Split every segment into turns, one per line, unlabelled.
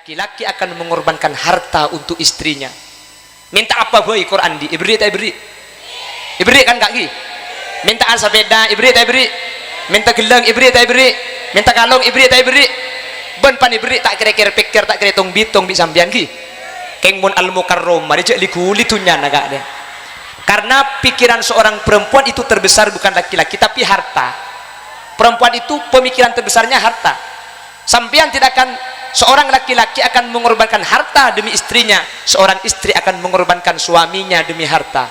laki-laki akan mengorbankan harta untuk istrinya. Minta apa boy Quran di ibri tak ibri? Ibri kan kaki. Mintaan sepeda ibri tak ibri? Minta gelang ibri tak ibri? Minta kalung ibri tak ibri? Ben pan ibri tak kira-kira pikir tak kira tong bitong bi sambian ki. Keng mun al mukarrom mari cek likuli tunya naga deh. Karena pikiran seorang perempuan itu terbesar bukan laki-laki tapi harta. Perempuan itu pemikiran terbesarnya harta. Sampian tidak akan, seorang laki-laki akan mengorbankan harta demi istrinya, seorang istri akan mengorbankan suaminya demi harta.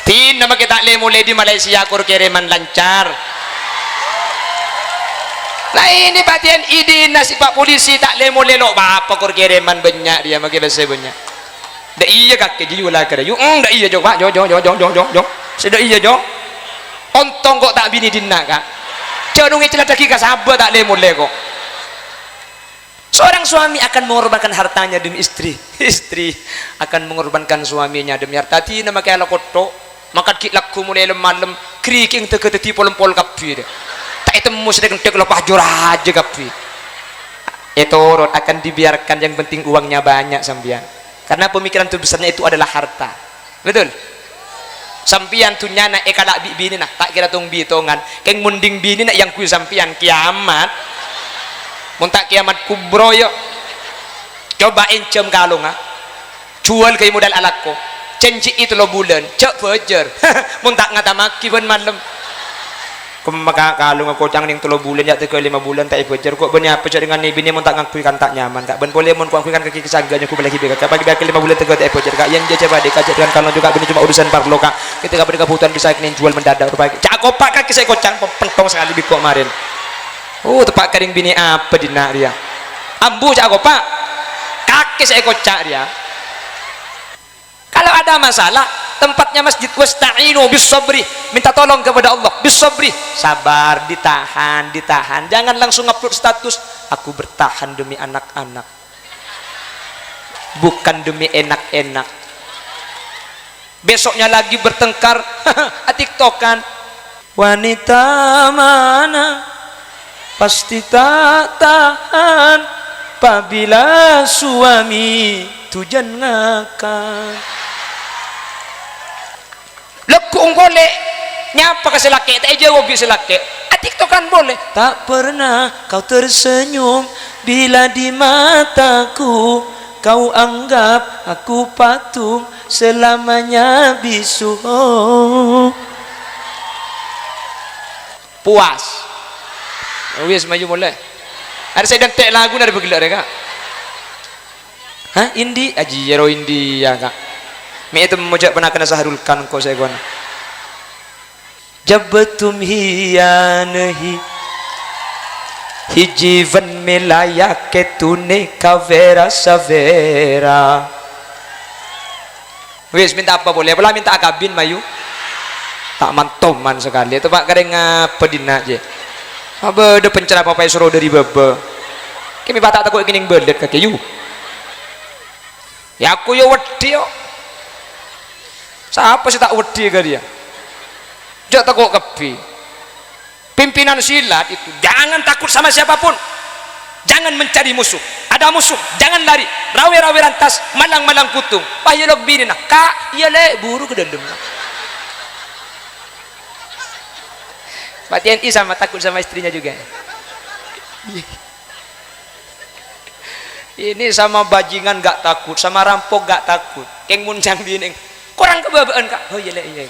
Tin nama kita mulai di Malaysia kur kiriman lancar. Nah ini patian idin nasi pak polisi tak mulai lok apa kur kiriman banyak dia magi bahasa banyak. Dah iya kak kejualan kerja. Yuk dah iya jok pak jok. Sudah iya jok. Ontong kok tak bini dina kak. Cenungi celaka kika sabar tak mulai kok. Seorang suami akan mengorbankan hartanya demi istri. Istri akan mengorbankan suaminya demi harta. Ti nama kaya lakoto. Maka kitlaku mulai malam kriking teketi pol kapi dia. Tak itu musik tek lepas jurah aja kapi. Itu akan dibiarkan, yang penting uangnya banyak sambian. Karena pemikiran terbesarnya itu adalah harta. Betul? Sampian tu nyana kada bini nak tak kira tung bitongan keng munding bini nak yang ku sampian kiamat muntak kiamat kubro yo coba encem kalung jual ke modal alakko cenci itu lo bulan cek fajar muntak ngata maki ben malam kemaka kalung aku cang ning 3 bulan ya 5 bulan tak fajar kok ben apa cak dengan bini muntak ngakui kan tak nyaman kak ben boleh mun ku kan kaki kesangganya ku balik kak bagi 5 bulan tegak tak fajar kak yang dia coba dikajak dengan kalung juga bini cuma urusan parlo kak ketika beri kebutuhan bisa kena jual mendadak rupanya cak kopak kaki saya kocang pentong sekali biko kemarin tepak kering bini apa dina dia ambu cak kopak kaki saya kocak dia. Kalau ada masalah tempatnya masjid wasta'inu bisabri, minta tolong kepada Allah bisabri, sabar, ditahan, jangan langsung upload status aku bertahan demi anak-anak, bukan demi enak-enak. Besoknya lagi bertengkar tiktokan wanita mana pasti tak tahan apabila suami tujan ngakak lekung boleh nyapa ke selake tak jawab bi selake tiktokan boleh tak pernah kau tersenyum bila di mataku kau anggap aku patung selamanya bisu puas wis maju boleh ada saya dan tek lagu dari begitu kak indi aji jero indi ya kak mi itu memujak pernah kena saharulkan kau saya guna jabatum hiyanahi hijivan melaya ketune kavera savera wis minta apa boleh pula minta akabin mayu tak mantoman sekali itu pak kadang apa dina aja apa ada pencerah papai suruh dari baba kimi batak takut kining belet kaki yu ya aku yo wedi yo siapa sih tak wedi ke dia jangan takut kepi pimpinan silat itu jangan takut sama siapapun, jangan mencari musuh, ada musuh jangan lari, rawe-rawe rantas malang-malang kutung pahilog bini nak kak iya le buru ke dalam Pak TNI sama takut sama istrinya juga ini sama bajingan gak takut, sama rampok gak takut keng muncang bini kurang kebabaan kak oh iya iya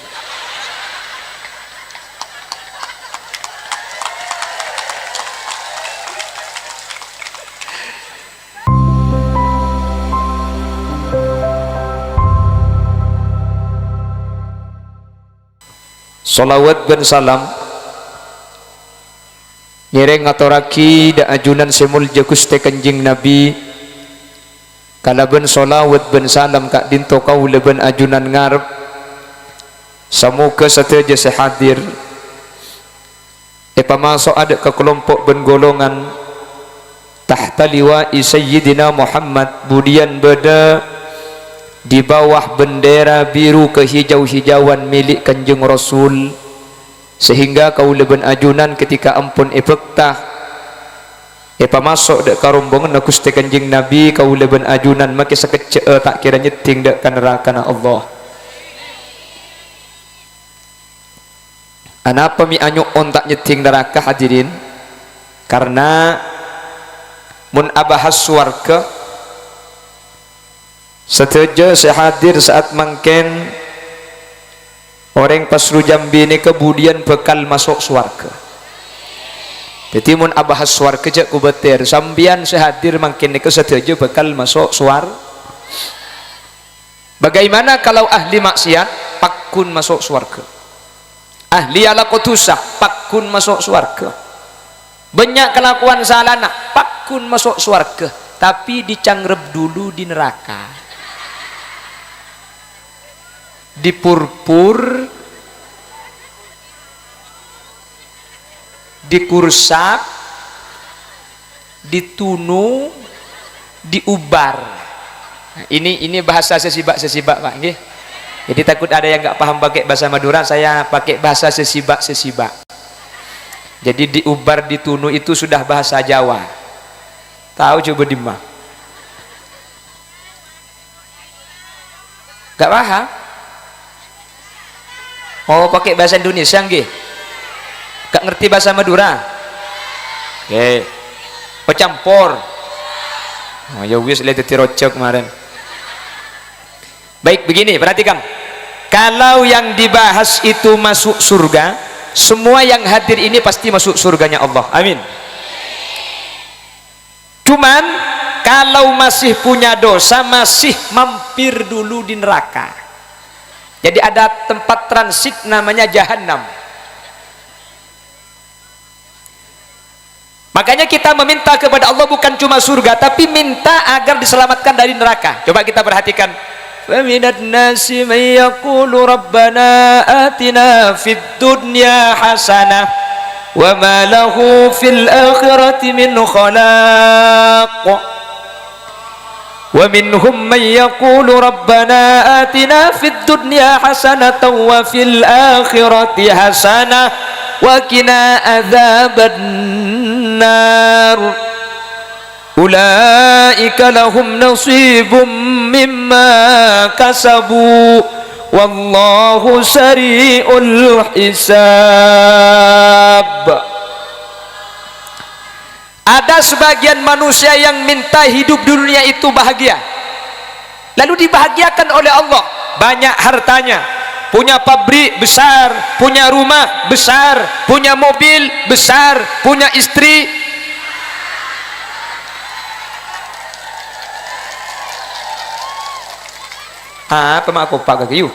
salawat dan salam nyereng atoraki da ajunan semulja Gusti Kanjeng Nabi kalaban solawat ben salam kak dinto kau leben ajunan ngarep samuka sateja sehadir pamasok ada ke kelompok ben golongan tahta liwa'i Sayyidina Muhammad budian beda di bawah bendera biru kehijau-hijauan milik Kanjeng Rasul sehingga kau leben ajunan ketika ampun efektah pamasok dek karombongan aku Gusti Kanjeng Nabi kaula ben ajunan make sakece tak kira nyeting dek ka neraka na Allah. Anapa mi anyuk on tak nyeting neraka hadirin? Karena mun abahas swarga setuju sehadir saat mangken orang Pasru Jambi ini kemudian bekal masuk swarga. Jadi mun abahas swarga jak kubetir sambian sehadir mangken niku setuju bekal masuk swarga. Bagaimana kalau ahli maksiat pakun masuk swarga? Ahli ala kotusah pakun masuk swarga. Banyak kelakuan salana pakun masuk swarga, tapi dicangrep dulu di neraka. Dipurpur, dikursak, ditunu, diubar. Nah, ini bahasa sesibak Pak nggih. Jadi takut ada yang nggak paham pakai bahasa Madura, saya pakai bahasa sesibak. Jadi diubar, ditunu itu sudah bahasa Jawa. Tahu coba dimah? Gak paham? Oh, pakai bahasa Indonesia nggih? Gak ngerti bahasa Madura? Oke. Pecampur. Oh, ya wis lihat tirocok kemarin. Baik, begini, perhatikan. Kalau yang dibahas itu masuk surga, semua yang hadir ini pasti masuk surganya Allah. Amin. Cuman kalau masih punya dosa, masih mampir dulu di neraka. Jadi ada tempat transit namanya jahanam. Makanya kita meminta kepada Allah bukan cuma surga, tapi minta agar diselamatkan dari neraka. Coba kita perhatikan. فَمِنَ النَّاسِ مَن يَقُولُ رَبَّنَا آتِنَا فِي الدُّنْيَا حَسَنَةً وَمَا لَهُ فِي الْآخِرَةِ مِنْ خَلَاقٍ وَمِنْهُمْ مَن يَقُولُ رَبَّنَا آتِنَا فِي الدُّنْيَا حَسَنَةً وَفِي الْآخِرَةِ حَسَنَةً وَقِنَا عَذَابَ النَّارِ أولئك لهم نصيب مما كسبوا والله سريع الحساب. Ada sebagian manusia yang minta hidup dunia itu bahagia, lalu dibahagiakan oleh Allah. Banyak hartanya, punya pabrik besar, punya rumah besar, punya mobil besar, punya istri. Apa mak kopak ke you?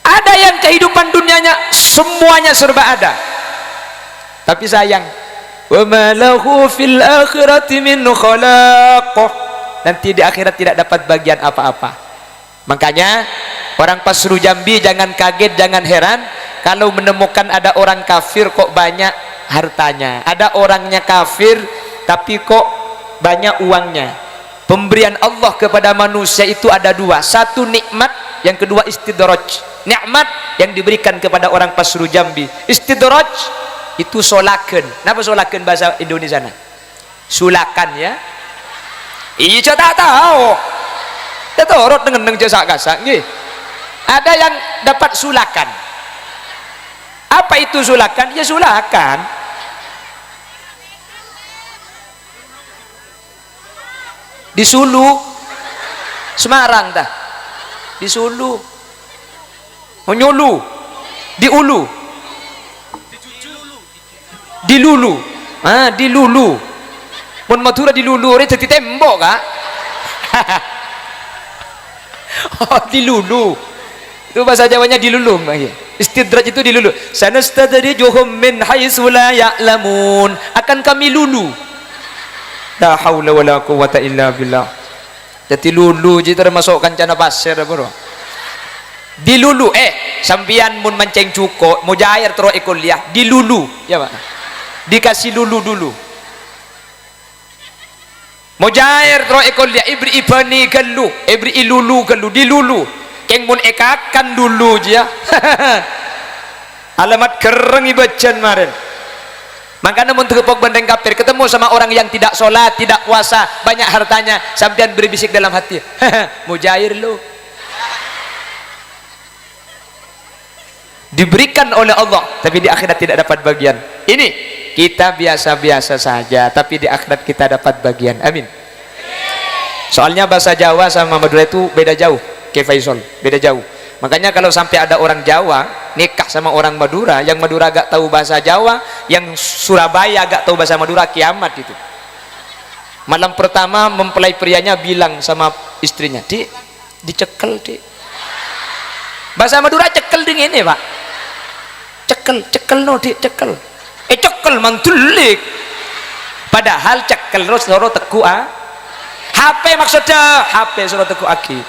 Ada yang kehidupan dunianya semuanya serba ada, tapi sayang, wa ma lahu fil akhirati min khalaq, nanti di akhirat tidak dapat bagian apa-apa. Makanya orang Pasru Jambi jangan kaget, jangan heran kalau menemukan ada orang kafir kok banyak hartanya, ada orangnya kafir tapi kok banyak uangnya. Pemberian Allah kepada manusia itu ada dua, satu nikmat, yang kedua istidraj. Nikmat yang diberikan kepada orang Pasru Jambi, istidraj itu solaken. Kenapa solaken bahasa Indonesia? Sulakan ya. Iya tak tahu. Kita orot dengan jasa kasak. Ada yang dapat sulakan. Apa itu sulakan? Ya sulakan. Di Sulu, Semarang dah. Di Sulu, Menyulu, di Ulu, di Lulu, di Lulu. Mun Madura di Lulu, ini jadi tembok kak. Oh, di Lulu. Itu bahasa Jawanya di Lulu. Istidraj itu di Lulu. Sanastadrijuhum min haitsu la ya'lamun. Akan kami lulu. La haula wala quwwata illa billah. Jadi lulu je termasuk kancana pasir bro. Di lulu sampian mun mancing cuko mujair terus kuliah di lulu ya Pak. Dikasih lulu dulu. Mujair terus kuliah ibri ibani gelu, ibri ilulu gelu di lulu. Keng mun ekakan dulu je ya. alamat kereng ibacan maren. Makanya mun terkepok bandeng kafir ketemu sama orang yang tidak sholat, tidak puasa, banyak hartanya, sampean berbisik dalam hati, mujair lu. Diberikan oleh Allah tapi di akhirat tidak dapat bagian. Ini kita biasa-biasa saja tapi di akhirat kita dapat bagian. Amin. Soalnya bahasa Jawa sama Madura itu beda jauh, Ke Faisal, beda jauh. Makanya kalau sampai ada orang Jawa nikah sama orang Madura, yang Madura agak tahu bahasa Jawa, yang Surabaya agak tahu bahasa Madura, kiamat itu. Malam pertama mempelai prianya bilang sama istrinya, "Dik, dicekel, Dik." Bahasa Madura cekel dingin ini, Pak. Cekel no, Dik, cekel. Cekel mantulik. Padahal cekel terus loro teku HP maksudnya, HP suruh teku aki.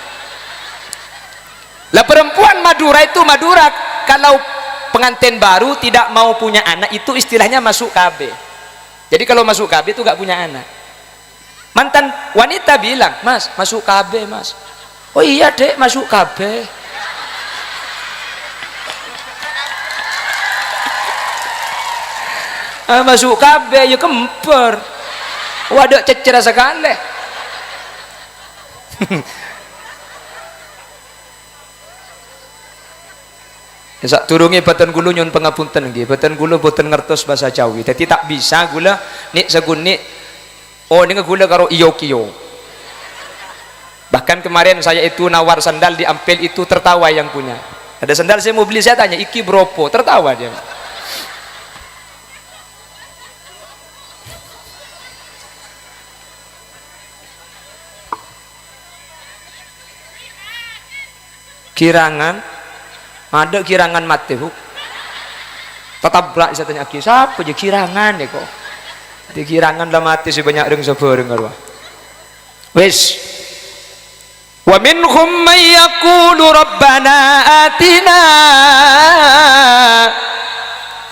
Lah perempuan Madura itu, Madura kalau pengantin baru tidak mau punya anak itu istilahnya masuk KB. Jadi kalau masuk KB itu gak punya anak. Mantan wanita bilang, "Mas, masuk KB, Mas." "Oh iya, Dek, masuk KB." Masuk KB ya kemper. Waduh, cecer sekali. Sak turungi batan gulu nyun pengapunten nggih. Batan gulu boten ngertos bahasa Jawi. Dadi tak bisa gula nik segun nik. Oh ini gula karo iyo kiyo. Bahkan kemarin saya itu nawar sandal di Ampel itu tertawa yang punya. Ada sandal saya mau beli, saya tanya, "Iki bropo?" Tertawa dia. Kirangan ada kirangan mati hu tetap berak saya tanya aki siapa aja kirangan ya kok di kirangan lah mati si banyak deng sebareng arwah wis wa minhum may yaqulu rabbana atina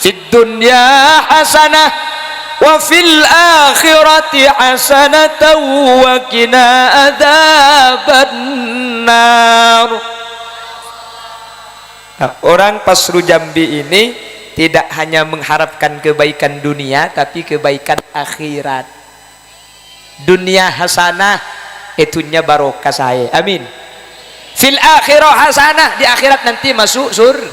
fid dunya hasanah wa fil akhirati hasanatan wa qina adzabannar. Nah, orang Pasru Jambi ini tidak hanya mengharapkan kebaikan dunia tapi kebaikan akhirat. Dunia hasanah itunya barokah saya. Amin. Fil akhirah hasanah, di akhirat nanti masuk surga.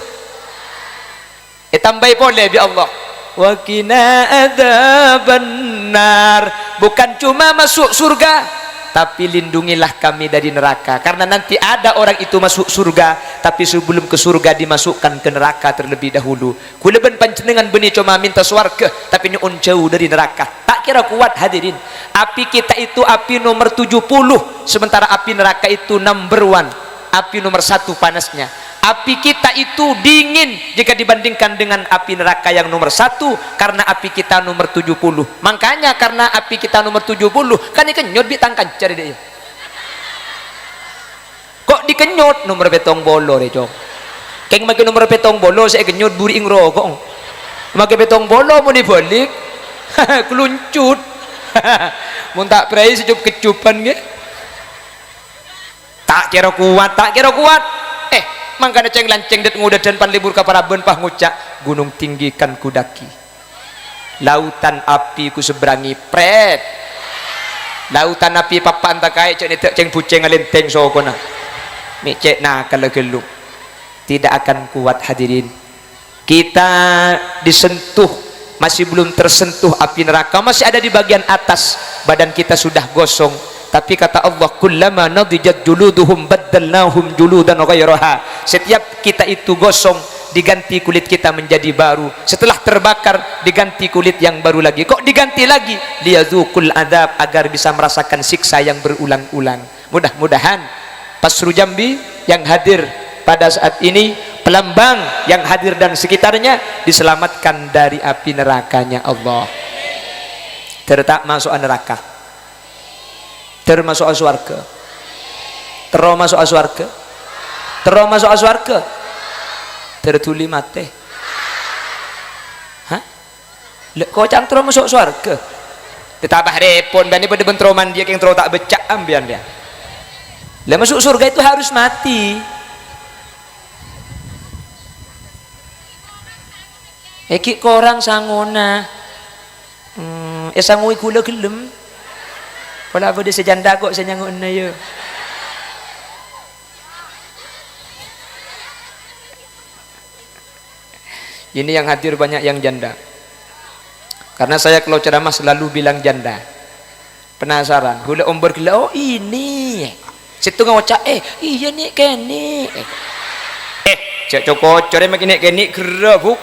Tambahi boleh bi Allah. Wa qina adzabannar. Bukan cuma masuk surga tapi lindungilah kami dari neraka, karena nanti ada orang itu masuk surga tapi sebelum ke surga dimasukkan ke neraka terlebih dahulu. Kuleben panjenengan beni cuma minta swarga tapi nyuun jauh dari neraka, tak kira kuat hadirin. Api kita itu api nomor 70, sementara api neraka itu number 1, api nomor 1 panasnya. Api kita itu dingin jika dibandingkan dengan api neraka yang nomor 1, karena api kita nomor 70. Makanya karena api kita nomor 70 kan dikenyot bitangkan cari dia. Kok dikenyot nomor betong bolo deh cok. Keng makin nomor betong bolo saya kenyot buri ing rokok. Makin betong bolo mau dibalik, keluncut. Muntah prai secup kecupan ge. Tak kira kuat, tak kira kuat. Mangkana ceng lanceng det ngudah dan pan libur ka Paraben pah ngucak gunung tinggi kan kudaki, lautan api ku seberangi pret, lautan api papan takai cek netek ceng puceng alenteng sokona mi cek nah kalau geluk tidak akan kuat hadirin. Kita disentuh masih belum tersentuh api neraka, masih ada di bagian atas badan kita sudah gosong. Tapi kata Allah, kullama nadijat juluduhum baddalnahum juludan ghairaha. Setiap kita itu gosong, diganti kulit kita menjadi baru. Setelah terbakar, diganti kulit yang baru lagi. Kok diganti lagi? Liyadzuqul adzab, agar bisa merasakan siksa yang berulang-ulang. Mudah-mudahan Pasru Jambi yang hadir pada saat ini, Pelambang yang hadir dan sekitarnya diselamatkan dari api nerakanya Allah. Tertak masuk neraka. Termasuk aswarga, termasuk aswarga, termasuk aswarga, tertuli mate. Hah? Kau cang termasuk aswarga? Tetapah repon, bani pada bentroman dia yang terus tak becak ambian dia. Lah masuk surga itu harus mati. Iki korang sangona. Sangui kula gelem. Pola apa dia sejanda kok saya nyangona ya. Ini yang hadir banyak yang janda. Karena saya kalau ceramah selalu bilang janda. Penasaran, gula omber gula, oh ini. Situ ngocak, iya nih kene. Cek cokot, core makin nek kene gerabuk.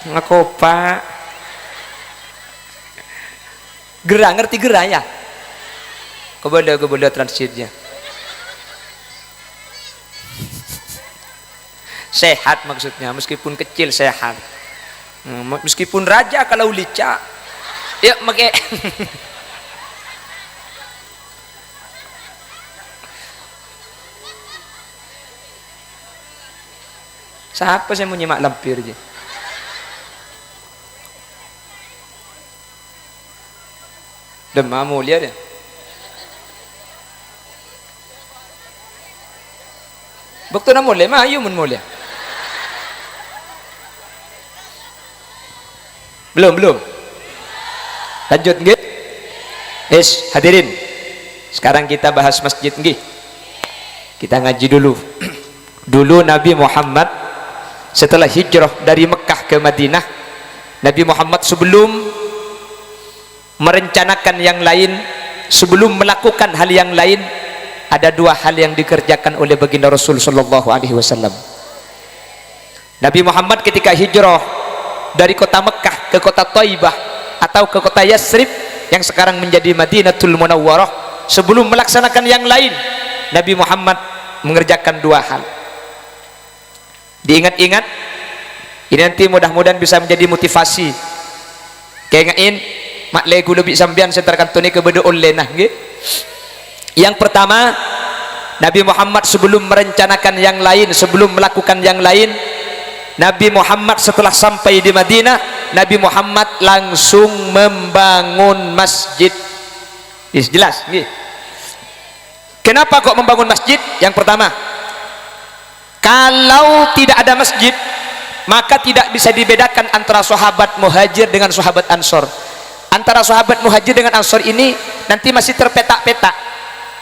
Ngaku pak. Gerah, ngerti gerah ya? Kebelah transitnya. Sehat maksudnya, meskipun kecil sehat. Meskipun raja kalau licak ya make. Siapa saya mau nyimak lampir aja. Demam mulia dia. Bukti na mulia, maayo mun mulia. Belum. Lanjut nggih. Yes, hadirin. Sekarang kita bahas masjid nggih. Kita ngaji dulu. Dulu Nabi Muhammad setelah hijrah dari Mekah ke Madinah, Nabi Muhammad sebelum merencanakan yang lain, sebelum melakukan hal yang lain, ada dua hal yang dikerjakan oleh baginda Rasul sallallahu alaihi wasallam. Nabi Muhammad ketika hijrah dari kota Mekah ke kota Thaibah atau ke kota Yasrib yang sekarang menjadi Madinatul Munawwarah, sebelum melaksanakan yang lain, Nabi Muhammad mengerjakan dua hal. Diingat-ingat, ini nanti mudah-mudahan bisa menjadi motivasi. Kayak mak legu lebih sambian sentarkan tuni ke bedo lenah nggih. Yang pertama, Nabi Muhammad sebelum merencanakan yang lain, sebelum melakukan yang lain, Nabi Muhammad setelah sampai di Madinah, Nabi Muhammad langsung membangun masjid. Jelas nggih. Kenapa kok membangun masjid? Yang pertama, kalau tidak ada masjid, maka tidak bisa dibedakan antara sahabat Muhajir dengan sahabat Ansor. Antara sahabat Muhajir dengan Ansor ini nanti masih terpetak-petak.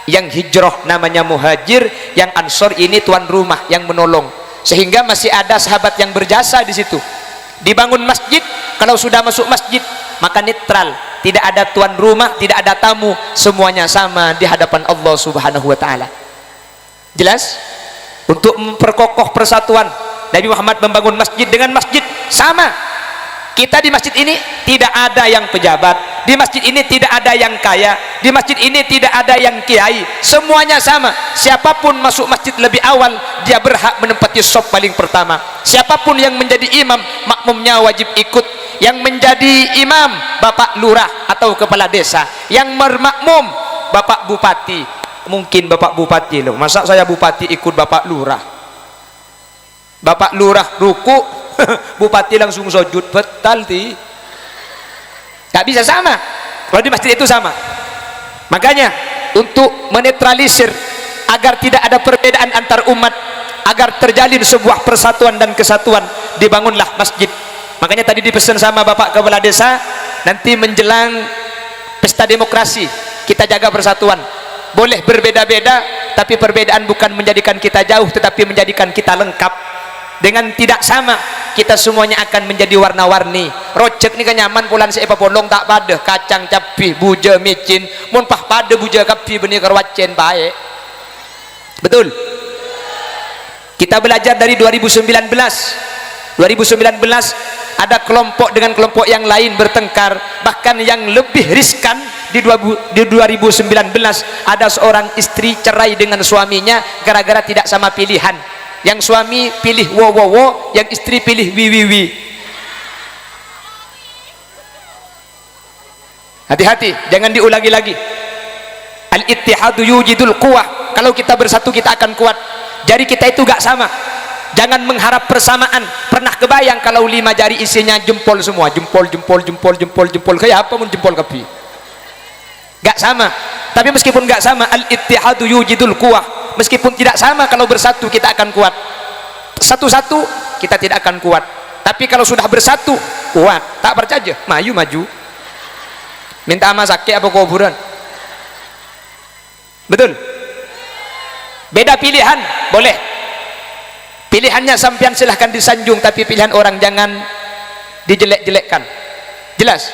Yang hijrah namanya Muhajir, yang Ansor ini tuan rumah yang menolong. Sehingga masih ada sahabat yang berjasa di situ. Dibangun masjid, kalau sudah masuk masjid maka netral, tidak ada tuan rumah, tidak ada tamu, semuanya sama di hadapan Allah Subhanahu wa taala. Jelas? Untuk memperkokoh persatuan, Nabi Muhammad membangun masjid dengan masjid sama. Kita di masjid ini tidak ada yang pejabat, di masjid ini tidak ada yang kaya, di masjid ini tidak ada yang kiai, semuanya sama. Siapapun masuk masjid lebih awal, dia berhak menempati shop paling pertama. Siapapun yang menjadi imam, makmumnya wajib ikut. Yang menjadi imam, bapak lurah atau kepala desa. Yang bermakmum, bapak bupati. Mungkin bapak bupati loh, masa saya bupati ikut bapak lurah? Bapak lurah ruku, bupati langsung sujud, betal ti. Tak bisa sama. Kalau di masjid itu sama. Makanya untuk menetralisir agar tidak ada perbedaan antar umat, agar terjalin sebuah persatuan dan kesatuan, dibangunlah masjid. Makanya tadi dipesan sama bapak kepala desa, nanti menjelang pesta demokrasi kita jaga persatuan. Boleh berbeda-beda, tapi perbedaan bukan menjadikan kita jauh, tetapi menjadikan kita lengkap. Dengan tidak sama, kita semuanya akan menjadi warna-warni. Rojek ni kenyaman pulan sepa polong tak pada kacang capi buja micin mun pah pada buja kapi benih kerwacen baik. Betul? Kita belajar dari 2019 ada kelompok dengan kelompok yang lain bertengkar, bahkan yang lebih riskan di 2019 ada seorang istri cerai dengan suaminya gara-gara tidak sama pilihan. Yang suami pilih wo, yang istri pilih wi. Hati-hati, jangan diulangi lagi. Al-ittihadu yujidul quwwah. Kalau kita bersatu kita akan kuat. Jari kita itu gak sama. Jangan mengharap persamaan. Pernah kebayang kalau 5 jari isinya jempol semua, jempol. Kayak apa mun jempol kapi? Gak sama. Tapi meskipun gak sama, al-ittihadu yujidul quwwah. Meskipun tidak sama, kalau bersatu kita akan kuat. satu-satu kita tidak akan kuat, tapi kalau sudah bersatu kuat. Tak percaya maju minta ama sakit apa kuburan, betul? Beda pilihan boleh, pilihannya sampean silahkan disanjung, tapi pilihan orang jangan dijelek-jelekkan. Jelas?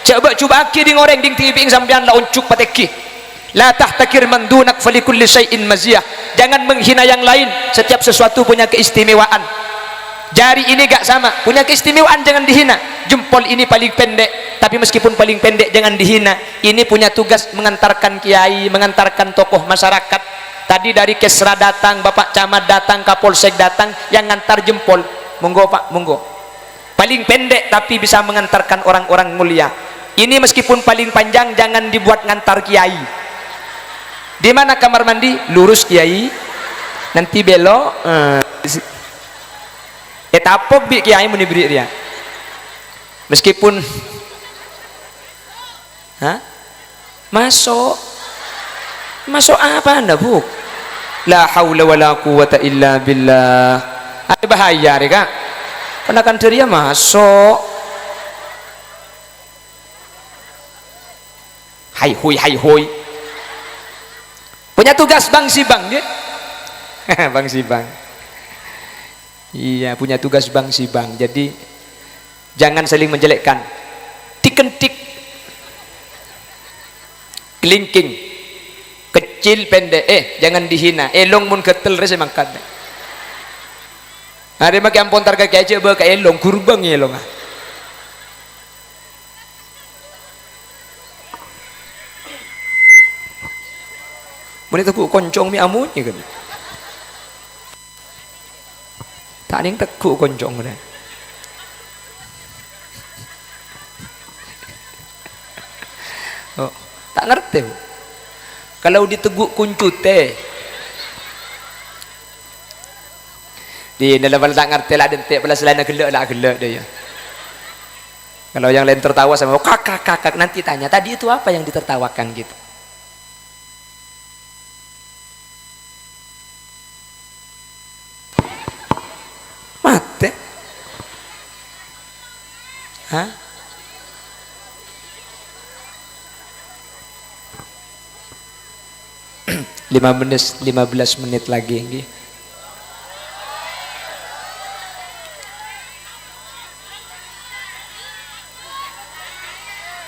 Coba aki di ngoreng ding tibing sampean la uncuk pateki. La tahtakir man dunak falikulli syai'in maziyah. Jangan menghina yang lain, setiap sesuatu punya keistimewaan. Jari ini gak sama, punya keistimewaan, jangan dihina. Jempol ini paling pendek, tapi meskipun paling pendek jangan dihina. Ini punya tugas mengantarkan kiai, mengantarkan tokoh masyarakat. Tadi dari Kesra datang, Bapak Camat datang, Kapolsek datang, yang ngantar jempol. Monggo Pak, monggo. Paling pendek tapi bisa mengantarkan orang-orang mulia. Ini meskipun paling panjang jangan dibuat ngantar kiai. Di mana kamar mandi? Lurus kiai, nanti belok. Tapok bi kiai mau diberi dia. Meskipun masuk apa Anda, Bu? La haula wala quwata illa billah. Ada bahaya Kak. Kenakan dia masuk. Hai hoi. Punya tugas Bang Sibang dia. Bang Sibang. Iya, punya tugas Bang Sibang. Jadi jangan saling menjelekkan. Tikentik, kelingking, kecil pendek, jangan dihina. Elong mun ketel rese mangkat. Ada mak ampun targa kece ba ka elong kurbang elong. Mun itu ku koncong mi amunnya kan. Tak ning tekuk koncong dah. Oh, tak ngerti. Kalau diteguk kuncute. Di dalam tak ngerti lah dentik belas lain gelak dia. Kalau yang lain tertawa sama kakak nanti tanya tadi itu apa yang ditertawakan gitu. Mate. 15 menit lagi.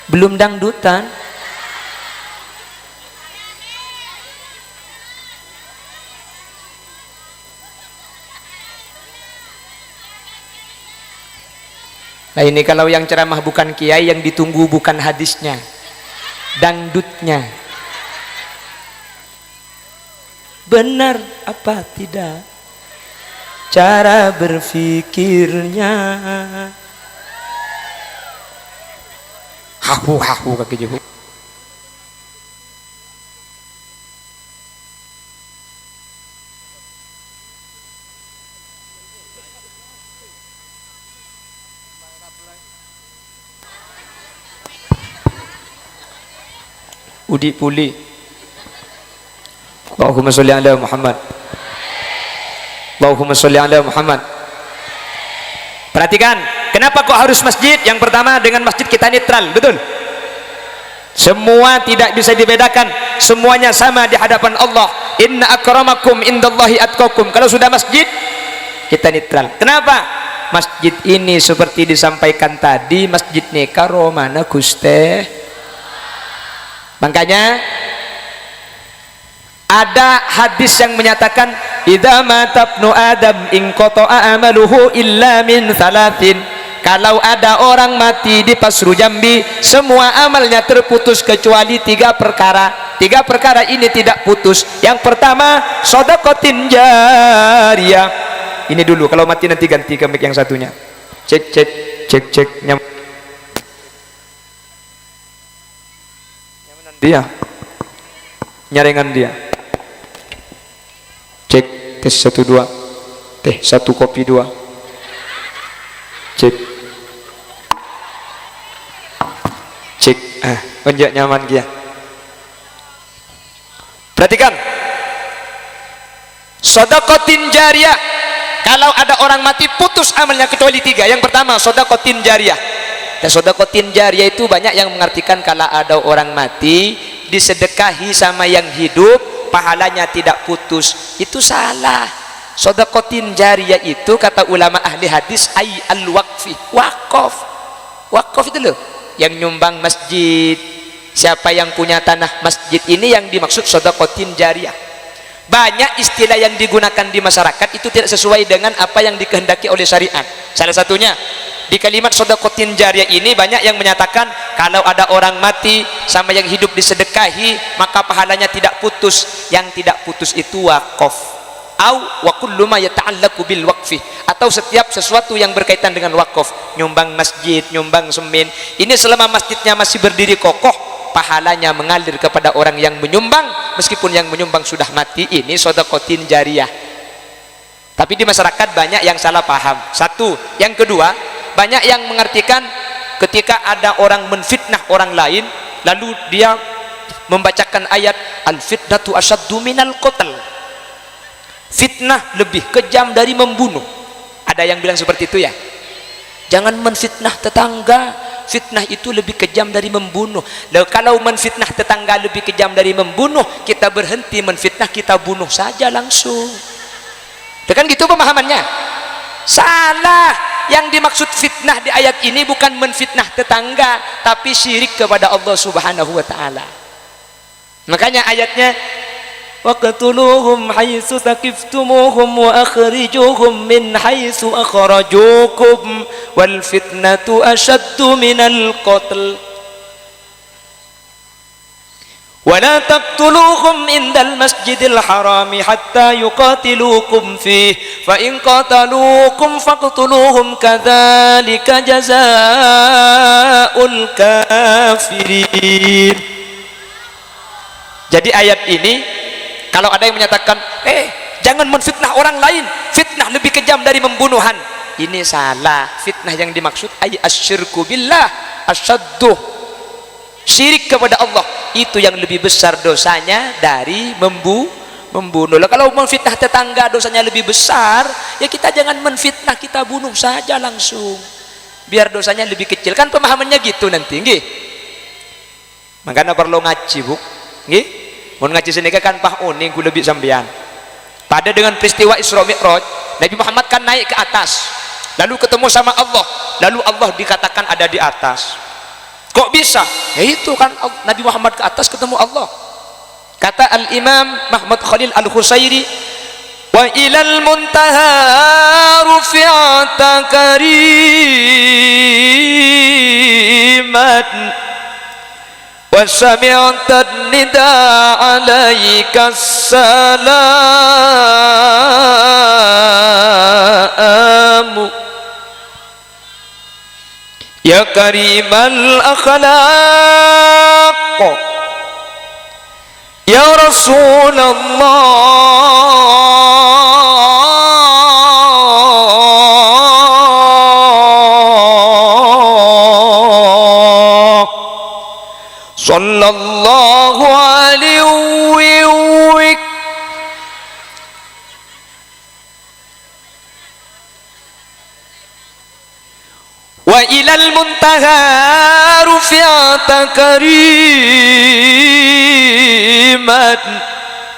Belum dangdutan. Nah ini kalau yang ceramah bukan kiai, yang ditunggu bukan hadisnya, dangdutnya. Benar apa tidak cara berfikirnya? Hahu kaki jehu. Udi puli. Allahumma sholli ala Muhammad. Allahumma sholli ala Muhammad. Perhatikan, kenapa kok harus masjid? Yang pertama, dengan masjid kita netral, betul? Semua tidak bisa dibedakan, semuanya sama di hadapan Allah. Inna akramakum indallahi atqakum. Kalau sudah masjid, kita netral. Kenapa? Masjid ini seperti disampaikan tadi, masjid ini karo mana Guste. Makanya ada hadis yang menyatakan idza mata ibnu adam in qata'a amaluhu illa min salatin. Kalau ada orang mati di Pasru Jambi, semua amalnya terputus kecuali 3 perkara. 3 perkara ini tidak putus. Yang pertama, shadaqatin jariyah. Ini dulu, kalau mati nanti ganti ke mic yang satunya. Cek dia nyaringan dia. Cek tes 1 2. Teh 1 kopi 2. Cek penjak nyaman dia. Perhatikan, Shadaqatin jariyah, kalau ada orang mati putus amalnya kecuali 3. Yang pertama shadaqatin jariyah. Dan shadaqatin jariyah itu banyak yang mengartikan kalau ada orang mati disedekahi sama yang hidup pahalanya tidak putus. Itu salah. Shadaqatin jariyah itu kata ulama ahli hadis ay al-waqfi, wakaf. Wakaf itu loh yang nyumbang masjid, siapa yang punya tanah masjid ini yang dimaksud shadaqatin jariyah. Banyak istilah yang digunakan di masyarakat itu tidak sesuai dengan apa yang dikehendaki oleh syariat. Salah satunya di kalimat shadaqatin jariyah ini banyak yang menyatakan kalau ada orang mati sama yang hidup disedekahi maka pahalanya tidak putus. Yang tidak putus itu wakaf. Au wa kullu ma yata'allaqu bil waqfi, atau setiap sesuatu yang berkaitan dengan wakaf, nyumbang masjid, nyumbang semen. Ini selama masjidnya masih berdiri kokoh, pahalanya mengalir kepada orang yang menyumbang meskipun yang menyumbang sudah mati. Ini shadaqatin jariyah. Tapi di masyarakat banyak yang salah paham. Satu, yang kedua, banyak yang mengartikan ketika ada orang menfitnah orang lain lalu dia membacakan ayat al-fitnatu asyaddu minal qatl. Fitnah lebih kejam dari membunuh. Ada yang bilang seperti itu ya. Jangan menfitnah tetangga, fitnah itu lebih kejam dari membunuh. Lalu kalau menfitnah tetangga lebih kejam dari membunuh, kita berhenti menfitnah, kita bunuh saja langsung. Kan gitu pemahamannya. Salah. Yang dimaksud fitnah di ayat ini bukan menfitnah tetangga, tapi syirik kepada Allah Subhanahu wa taala. Makanya ayatnya waqtuluhum haitsu saqiftumuhum wa akhrijuhum min haitsu akhrajukum wal fitnatu ashaddu minal qatl wa la taqtuluhum indal masjidil harami hatta yuqatilukum fihi fa in qataluukum faqtuluhum kadzalika jazaa'ul kafirin. Jadi ayat ini kalau ada yang menyatakan jangan menfitnah orang lain, fitnah lebih kejam dari pembunuhan, ini salah. Fitnah yang dimaksud ay asyirku billah, asyaddu, syirik kepada Allah, itu yang lebih besar dosanya dari membunuh. Kalau menfitnah tetangga dosanya lebih besar, ya kita jangan menfitnah, kita bunuh saja langsung biar dosanya lebih kecil. Kan pemahamannya gitu nanti nggih. Makanya perlu ngaji Bu nggih. Mau ngaji sini kan pah uning ku lebih sambian. Pada dengan peristiwa Isra Mi'raj, Nabi Muhammad kan naik ke atas, lalu ketemu sama Allah, lalu Allah dikatakan ada di atas. Kok bisa? Ya itu kan Nabi Muhammad ke atas ketemu Allah. Kata Al-Imam Mahmud Khalil Al-Husairi, wa ilal muntaha rufi'ata kariman wa sami'ta nida alaika salamu ya karimal akhlaq ya Rasulullah sallallahu alaihi wa ilal muntaha rufi'ata kariman.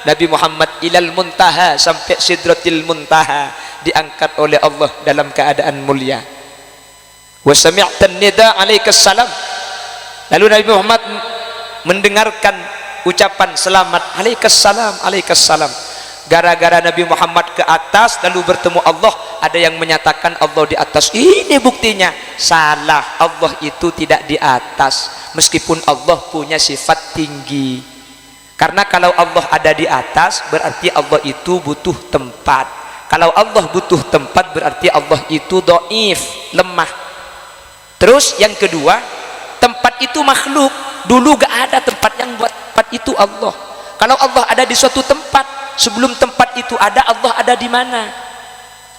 Nabi Muhammad ilal muntaha, sampai sidratil muntaha, diangkat oleh Allah dalam keadaan mulia. Wa sami'ta nida alaikas salam, lalu Nabi Muhammad mendengarkan ucapan selamat alaikas salam. Gara-gara Nabi Muhammad ke atas lalu bertemu Allah, ada yang menyatakan Allah di atas. Ini buktinya salah. Allah itu tidak di atas, meskipun Allah punya sifat tinggi. Karena kalau Allah ada di atas berarti Allah itu butuh tempat. Kalau Allah butuh tempat berarti Allah itu dhaif, lemah. Terus yang kedua, tempat itu makhluk. Dulu gak ada tempat yang buat tempat itu Allah. Kalau Allah ada di suatu tempat, sebelum tempat itu ada, Allah ada di mana?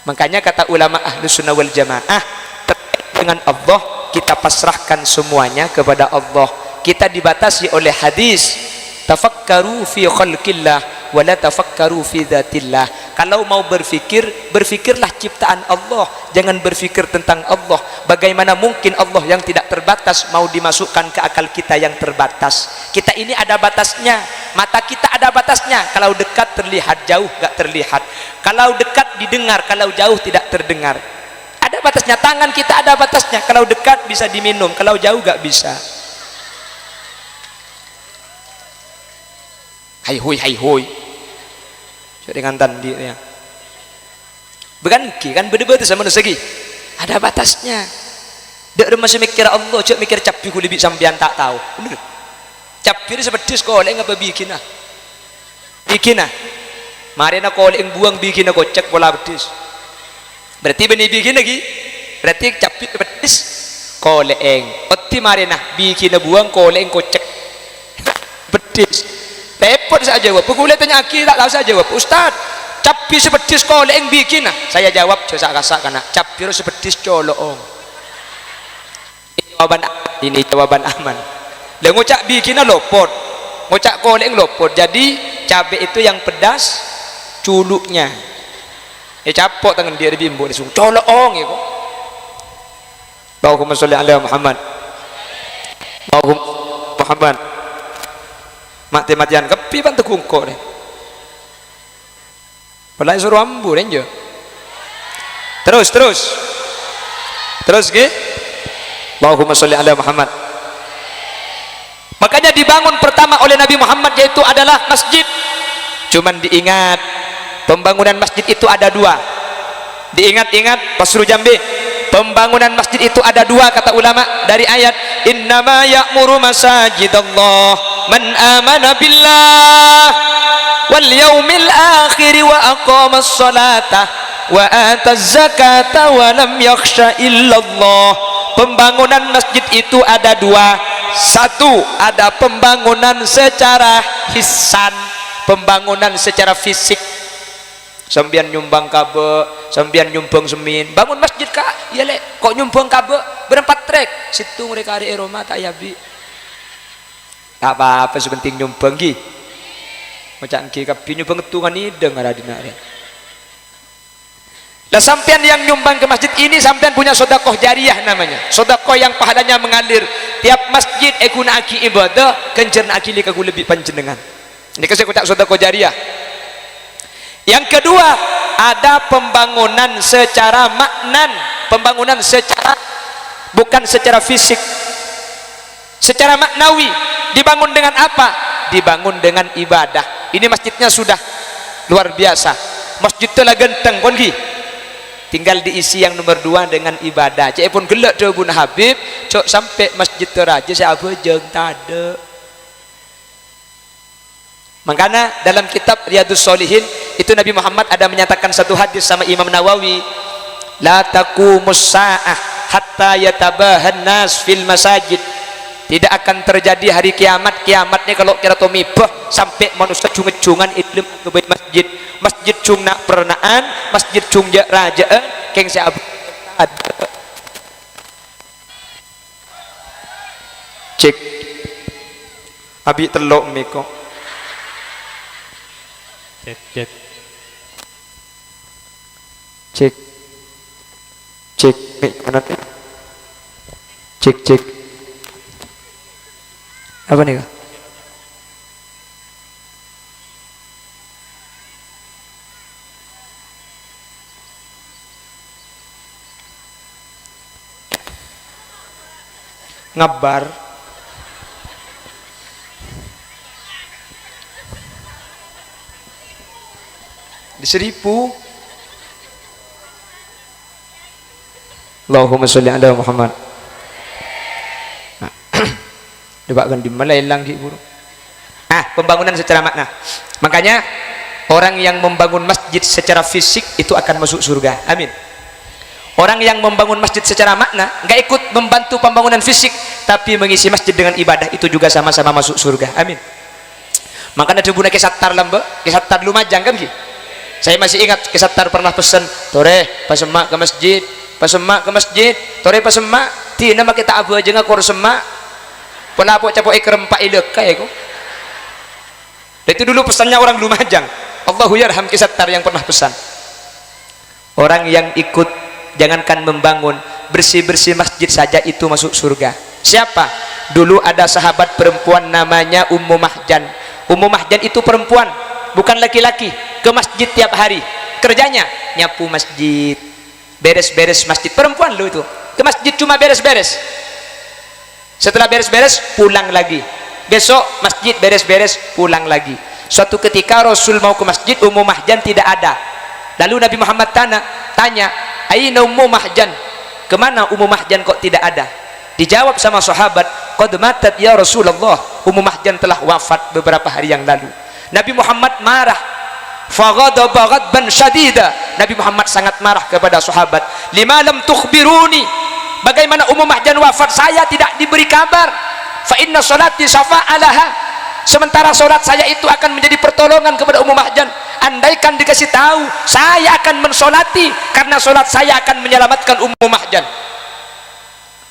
Makanya kata ulama Ahlus Sunnah wal Jamaah, terkait dengan Allah kita pasrahkan semuanya kepada Allah. Kita dibatasi oleh hadis, tafakkaru fi khalqillah wa la tafakkaru fi dzatillah. Kalau mau berfikir, berfikirlah ciptaan Allah, jangan berfikir tentang Allah. Bagaimana mungkin Allah yang tidak terbatas mau dimasukkan ke akal kita yang terbatas? Kita ini ada batasnya, mata kita ada batasnya. Kalau dekat terlihat, jauh gak terlihat. Kalau dekat didengar, kalau jauh tidak terdengar. Ada batasnya. Tangan kita ada batasnya, kalau dekat bisa diminum, kalau jauh gak bisa. Hai hoi dengan tandi ya. Bukan kan beda-beda sama segi. Ada batasnya. Dak masih mikir Allah, cak mikir capi ku lebih sampean tak tahu. Bener. Capi ni seperti sekolah ngapa bikin ah. Bikin ah. Mari nak kolek buang bikin aku cek bola betis. Berarti benih bikin lagi. Berarti capi betis kolek. Otti mari nah bikin buang kolek kocek. Betis. Repot saya jawab. Pukul tanya aki tak tahu saya jawab. Ustaz, capi seperti sekolah yang bikin nah. Saya jawab coba kasak karena capi seperti colong. Ini jawaban aman. Lah ngucak bikinnya lopot. Ngucak koleng lopot. Jadi cabai itu yang pedas culuknya. Capok tangan dia di bimbo disung colong ya kok. Allahumma sholli ala Muhammad. Allahumma Muhammad. Mati-matian kepi pan tekungkok deh. Padahal suruh ambu deh. Terus ke? Allahumma sholli ala Muhammad. Makanya dibangun pertama oleh Nabi Muhammad yaitu adalah masjid. Cuman diingat pembangunan masjid itu ada dua. Diingat-ingat Pasru Jambi. Pembangunan masjid itu ada dua kata ulama dari ayat innama ya'muru masajidallah man amana billah wal yaumil akhir wa aqamas salata wa ataz zakata wa lam yakhsha illallah. Pembangunan masjid itu ada dua. Satu, ada pembangunan secara hisan, pembangunan secara fisik. Sambian nyumbang kabe, sambian nyumbang semin, bangun masjid kak, iya lek, kok nyumbang kabe berempat trek, situ mereka ada Roma tak yabi, tak apa-apa sepenting nyumbang gi, macam ki kapi nyumbang tungan ini dengar ada nare. Lah sampean yang nyumbang ke masjid ini sampean punya sedekah jariah namanya, sedekah yang pahalanya mengalir. Tiap masjid ekuna aki ibadah, kencerna aki lika lebih panjenengan. Ini kasih kotak sedekah jariah. Yang kedua, ada pembangunan secara maknan, pembangunan secara bukan secara fisik, secara maknawi. Dibangun dengan apa? Dibangun dengan ibadah. Ini masjidnya sudah luar biasa. Masjid telah genteng kongi. Tinggal diisi yang nomor dua dengan ibadah. Cek pun gelak tu Bun Habib, cok sampai masjid teraja saya apa jeng tade. Makanya dalam kitab Riyadhus Shalihin itu Nabi Muhammad ada menyatakan satu hadis sama Imam Nawawi, la taqumus saah hatta yatabahan nas fil masajid. Tidak akan terjadi hari kiamat. Kiamatnya kalau kira tomibah sampai manusia cungan-cungan ilmu ke masjid. Masjid cung nak pernaan, masjid cung rajaan, keng saya cek abi telok miko. Cek mana cek apa nih kak? Ngabar di seribu. Allahumma sholli ala Muhammad. Debakan di Malelang di buru. Pembangunan secara makna. Makanya orang yang membangun masjid secara fisik itu akan masuk surga. Amin. Orang yang membangun masjid secara makna nggak ikut membantu pembangunan fisik tapi mengisi masjid dengan ibadah itu juga sama-sama masuk surga. Amin. Makanya dibuna kesattar lambe, kesattar Lumajang kan ki. Saya masih ingat kesattar pernah pesan, "Tore, pasemak ke masjid, pasemak ke masjid, tore pasemak, tina make kita abu aja ngakor semak." Pelapo capok ikrem pak ilek kayak kok. Itu dulu pesannya orang Lumajang. Allahu yarham Kisattar yang pernah pesan, orang yang ikut jangankan membangun, bersih-bersih masjid saja itu masuk surga. Siapa? Dulu ada sahabat perempuan namanya Ummu Mahjan. Ummu Mahjan itu perempuan, bukan laki-laki, ke masjid tiap hari. Kerjanya nyapu masjid, beres-beres masjid. Perempuan lo itu, ke masjid cuma beres-beres. Setelah beres-beres pulang lagi. Besok masjid beres-beres, pulang lagi. Suatu ketika Rasul mau ke masjid, Ummu Mahjan tidak ada. Lalu Nabi Muhammad tanya, "Aina Ummu Mahjan?" Kemana Ummu Mahjan kok tidak ada? Dijawab sama sahabat, "Qad matat ya Rasulullah." Ummu Mahjan telah wafat beberapa hari yang lalu. Nabi Muhammad marah. Faghadaba ghadban syadida. Nabi Muhammad sangat marah kepada sahabat. "Lima lam tukhbiruni?" Bagaimana Ummu Mahjan wafat saya tidak diberi kabar? Fa inna salati syafa'alaha. Sementara solat saya itu akan menjadi pertolongan kepada Ummu Mahjan. Andaikan dikasih tahu, saya akan mensolati, karena solat saya akan menyelamatkan Ummu Mahjan.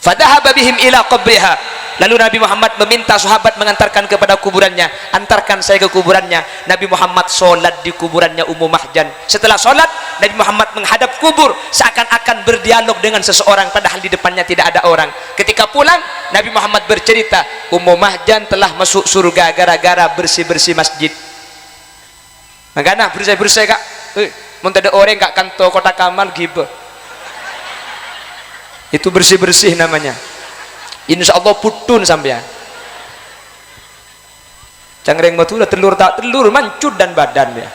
Fadhahaba bihim ila qabriha. Lalu Nabi Muhammad meminta sahabat mengantarkan kepada kuburannya. Antarkan saya ke kuburannya. Nabi Muhammad solat di kuburannya Ummu Mahjan. Setelah solat, Nabi Muhammad menghadap kubur seakan-akan berdialog dengan seseorang, padahal di depannya tidak ada orang. Ketika pulang, Nabi Muhammad bercerita, Ummu Mahjan telah masuk surga gara-gara bersih-bersih masjid. Makanya bersih-bersih kak. Mau ada orang kak kantor kota Kamal gitu. Itu bersih-bersih namanya. Insya Allah putun sampean. Cangreng batu udah telur tak telur, mancut dan badan dia.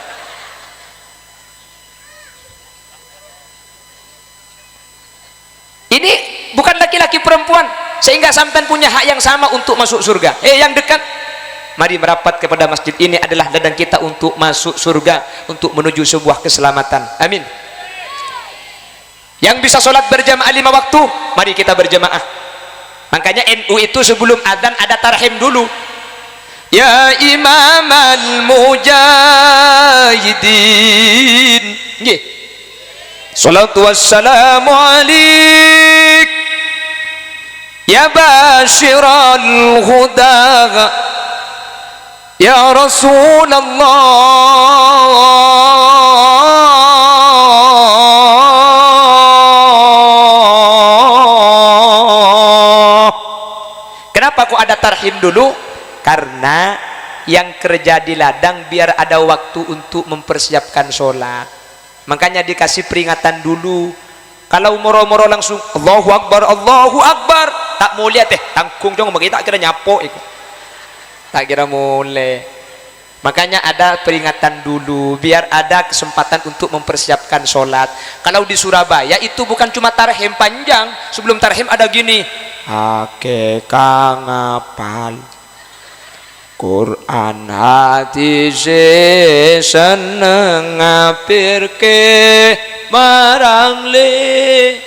Ini bukan laki-laki perempuan, sehingga sampean punya hak yang sama untuk masuk surga. Yang dekat, mari merapat kepada masjid ini adalah ladang kita untuk masuk surga, untuk menuju sebuah keselamatan. Amin. Yang bisa sholat berjamaah 5 waktu, mari kita berjamaah. Makanya NU itu sebelum adzan ada tarhim dulu. Ya Imam al-Mujahidin. Nggih. Salatu wassalamu alaik. Ya Bashiral Huda. Ya Rasulullah. Kenapa kok ada tarhim dulu? Karena yang kerja di ladang biar ada waktu untuk mempersiapkan sholat. Makanya dikasih peringatan dulu. Kalau moro-moro langsung Allahu Akbar, Allahu Akbar, tak mau lihat tangkung jong bagi tak kira nyapo iku. Tak kira mulai. Makanya ada peringatan dulu biar ada kesempatan untuk mempersiapkan sholat. Kalau di Surabaya itu bukan cuma tarhim panjang, sebelum tarhim ada gini. Ake kang apal Quran hadis seneng ngapirke marang le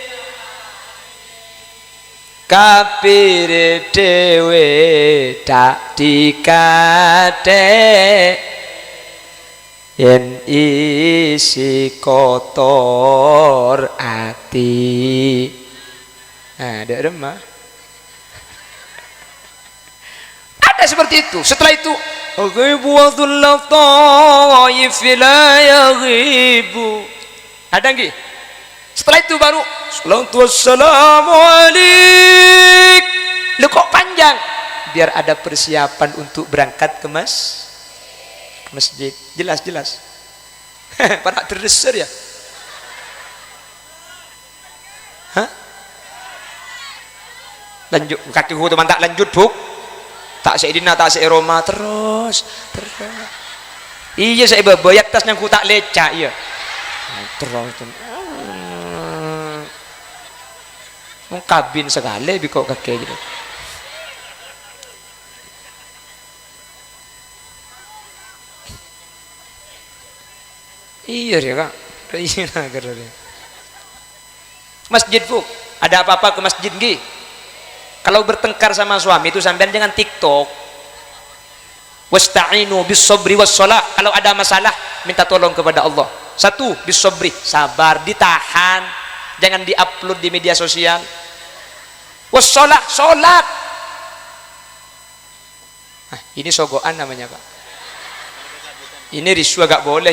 kapir dewe tak dikate yen isi kotor ati. Nah, ada remah. Ada seperti itu. Setelah itu, ada nggih? Setelah itu baru Assalamu alaik. Lu kok panjang? Biar ada persiapan untuk berangkat ke masjid. Jelas. Pada terdeser ya. Hah? Lanjut kaki teman tak lanjut buk. Tak seidina tak seiroma terus. Iya saya bebayat tas yang ku tak lecak iya. Terus. Kabin sekali bikok kaki gitu. Iya ya kak. Iya nah masjid buk. Ada apa-apa ke masjid nggih? Kalau bertengkar sama suami itu sampean jangan TikTok. Wasta'inu bis sabri was shalah. Kalau ada masalah minta tolong kepada Allah. Satu, bis sabri, sabar, ditahan. Jangan diupload di media sosial. Was shalah, salat. Nah, ini sogoan namanya, Pak. Ini riswa gak boleh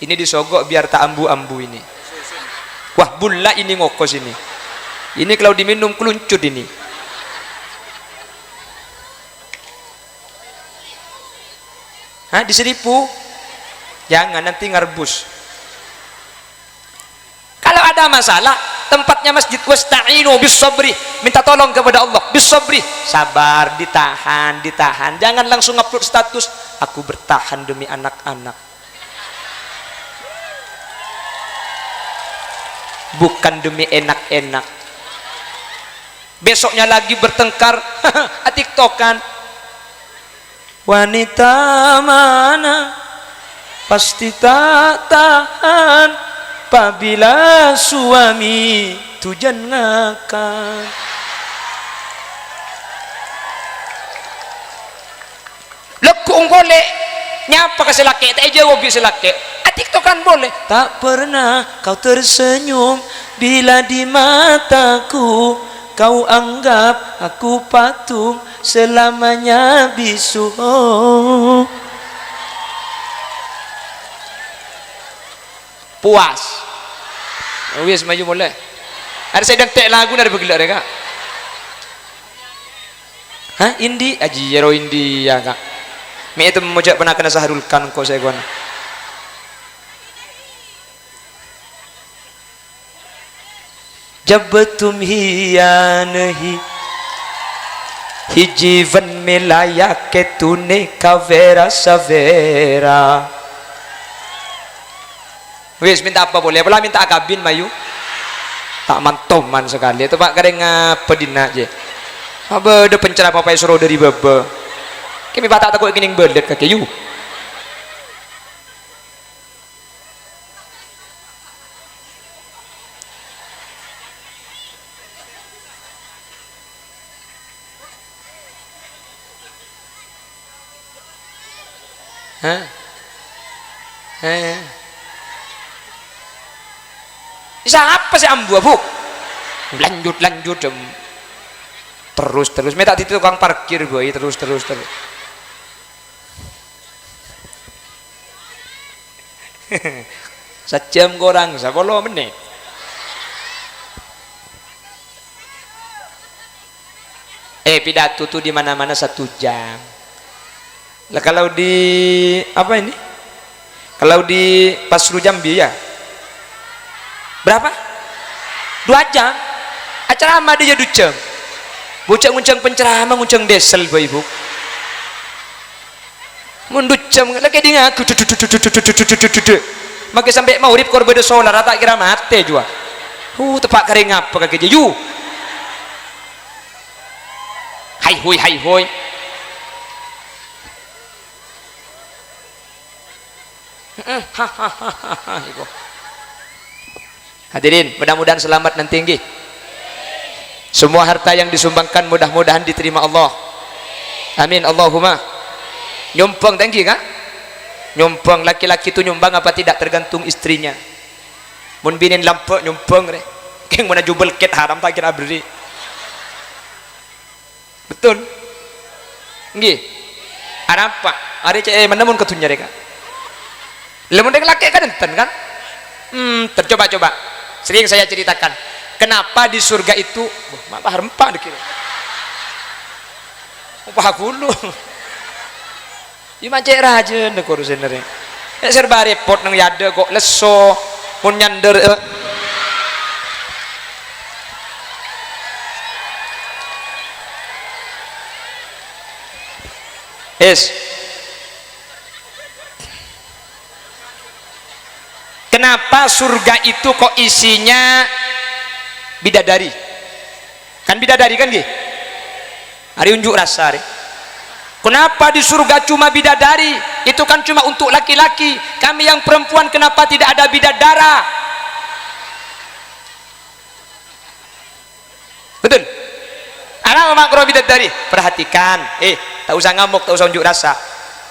ini disogok biar tak ambu-ambu ini. Wah bulla ini ngokos ini kalau diminum keluncut ini. Hah, diseripu jangan, nanti ngarbus. Kalau ada masalah tempatnya masjid, wasta'inu bis sabri, minta tolong kepada Allah bis sabri, sabar, ditahan, jangan langsung upload status aku bertahan demi anak-anak, bukan demi enak-enak. Besoknya lagi bertengkar tiktokan, wanita mana pasti tak tahan apabila suami tujan ngakan. Lekung boleh nyapa ke selake tak jawab bisa selake, tiktokan boleh. Tak pernah kau tersenyum bila di mataku, kau anggap aku patung selamanya bisu. Puas wis maju boleh. Ada saya dentek lagu dari begitu ada kak. Hah, Indi aji jero Indi ya kak. Mi itu memojak pernah kena saharulkan kok saya guna. जब तुम ही या नहीं ही जीवन में लाया के तूने कवेरा सवेरा. Wis minta apa boleh? Apalah minta akabin mayu. Tak mantoman sekali itu pak kadang pedina aja. Apa ada pencerama apa suruh dari baba. Kami batak takut gini belet kaki you. Bisa apa sih ambu abu? Lanjut terus minta di tukang parkir boy terus. Sejam kurang 10 menit. Pidato tuh di mana-mana 1 jam. Lah kalau di apa ini? Kalau di Pasru Jambi ya berapa? 2 jam. Acara ama dia 2 jam. Bucang-bucang penceramah, nguncang desel boy ibu. Mun 2 jam lagi dia ngaku. Maka sampai mau rip korban solar tak kira mati juga. Tepak kering apa kaki dia? You. Hai hoi. Hadirin, mudah-mudahan selamat dan tinggi. Semua harta yang disumbangkan mudah-mudahan diterima Allah. Amin Allahumma. Nyumbang tinggi kak? Nyumbang laki-laki itu nyumbang apa tidak tergantung istrinya. Mun binin lampu nyumbang re. Keng mana jubel ket haram tak kira beri. Betul? Nggih. Ada apa? Ada cek mana mun ketunya reka? Lemon dengan laki kan enten kan? Tercoba-coba. Sering saya ceritakan. Kenapa di surga itu, apa rempah dikira? Upah dulu. Ima cek raja nek urusan nere. Serba repot nang yada kok leso, mun nyander. Kenapa surga itu kok isinya bidadari? Kan bidadari kan gih? Hari unjuk rasa hari. Kenapa di surga cuma bidadari? Itu kan cuma untuk laki-laki. Kami yang perempuan kenapa tidak ada bidadara? Betul? Ada makro bidadari. Perhatikan. Tak usah ngamuk, tak usah unjuk rasa.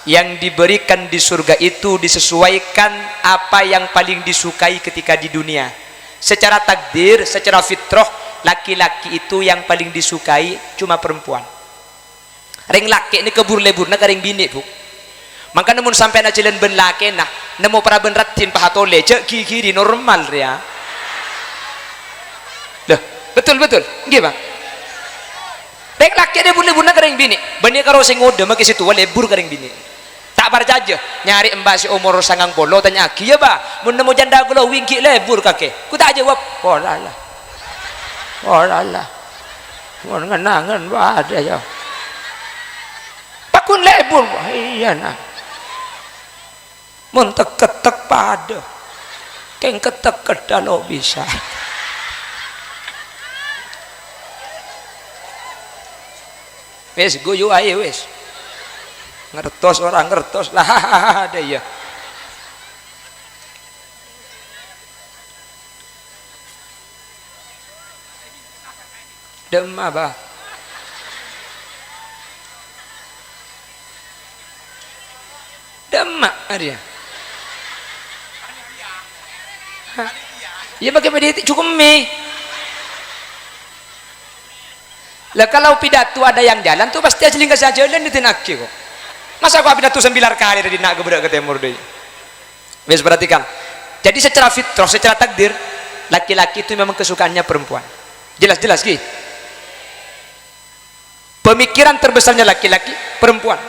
Yang diberikan di surga itu disesuaikan apa yang paling disukai ketika di dunia. Secara takdir, secara fitrah, laki-laki itu yang paling disukai cuma perempuan. Ring laki ini kebur lebur nak ring bini bu. Maka namun sampai na jalan ben laki nah nemu para ben ratin pahatole cek kiri normal ya. Loh, betul nggih Bang. Dek laki ada bune-bune kering bini bani karo sing ngode make situ lebur kering bini tak barjaja nyari mbak si umur 90 tanya aki ya ba mun nemu janda kula wingki lebur kake ku tak jawab oh lah mun ngenangan ba ada ya pakun lebur iya nah mun tek-tek pada keng ketek kedalo bisa wes guyu ae wes ngertos orang ngertos lah ada ya dem apa demak dia ya pakai media cukup mie lah kalau pidato ada yang jalan tuh pasti aja lingkas aja jalan itu nakki kok masa aku pidato 9 kali dari nak kebedak ke timur deh wes perhatikan jadi secara fitrah secara takdir laki-laki itu memang kesukaannya perempuan jelas Ki pemikiran terbesarnya laki-laki perempuan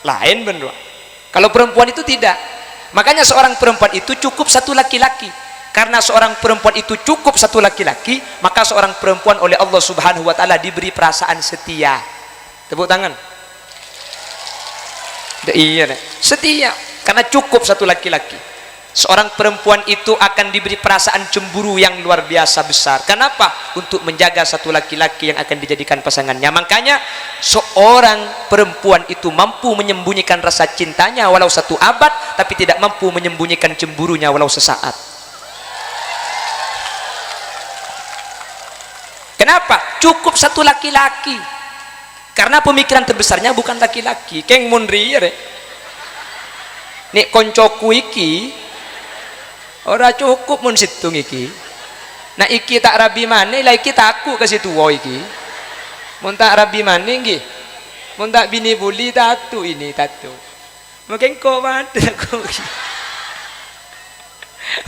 lain bener kalau perempuan itu tidak makanya seorang perempuan itu cukup satu laki-laki karena seorang perempuan itu cukup satu laki-laki maka seorang perempuan oleh Allah Subhanahu wa ta'ala diberi perasaan setia tepuk tangan iya setia karena cukup satu laki-laki seorang perempuan itu akan diberi perasaan cemburu yang luar biasa besar kenapa? Untuk menjaga satu laki-laki yang akan dijadikan pasangannya makanya seorang perempuan itu mampu menyembunyikan rasa cintanya walau 1 abad tapi tidak mampu menyembunyikan cemburunya walau sesaat. Kenapa? Cukup satu laki-laki karena pemikiran terbesarnya bukan laki-laki keng munri ya nek koncoku iki ora cukup mun situng iki nah iki tak rabi maneh lah iki takku ke situ wo iki mun tak rabi maneh nggih mun tak bini buli tatu ini tatu mungkin kok aku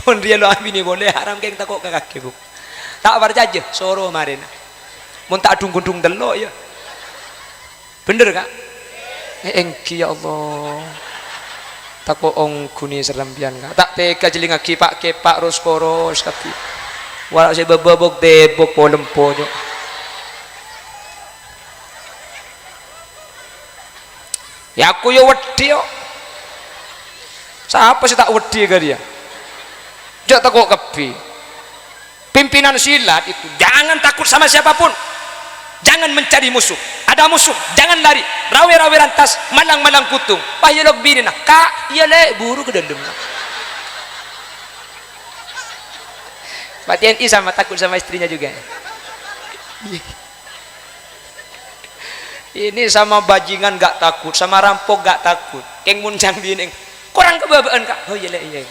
mun dia lo bini boleh haram keng takok ke kaki bu tak barjaje soro marina mun tak dung-dung delok ya bener kak engki ya Allah tako ong kuni serambian kak tak teka jeling aki pak kepak ros koros kaki walau saya bebok debok polempo jo ya aku yo wedi yo siapa sih tak wedi ke dia jok tako kepi pimpinan silat itu jangan takut sama siapapun jangan mencari musuh ada musuh jangan lari rawe-rawe rantas malang-malang kutung payelok bini nah kak iya le buru ke dalam Pak TNI sama takut sama istrinya juga ini sama bajingan gak takut sama rampok gak takut keng muncang bini kurang kebabaan kak oh iya le iya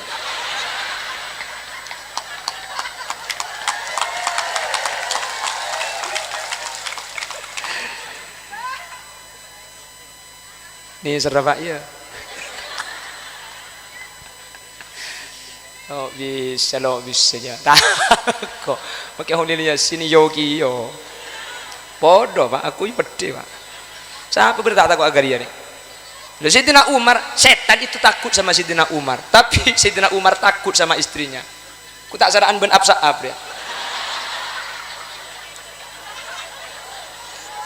nih serba ya oh bisa lo bisa ya kok pakai holinya sini yogi yo bodoh pak aku pede pak siapa berkata aku agar ya nih lo Sayyidina Umar setan itu takut sama Sayyidina Umar tapi Sayyidina Umar takut sama istrinya ku tak saraan ben absaab ya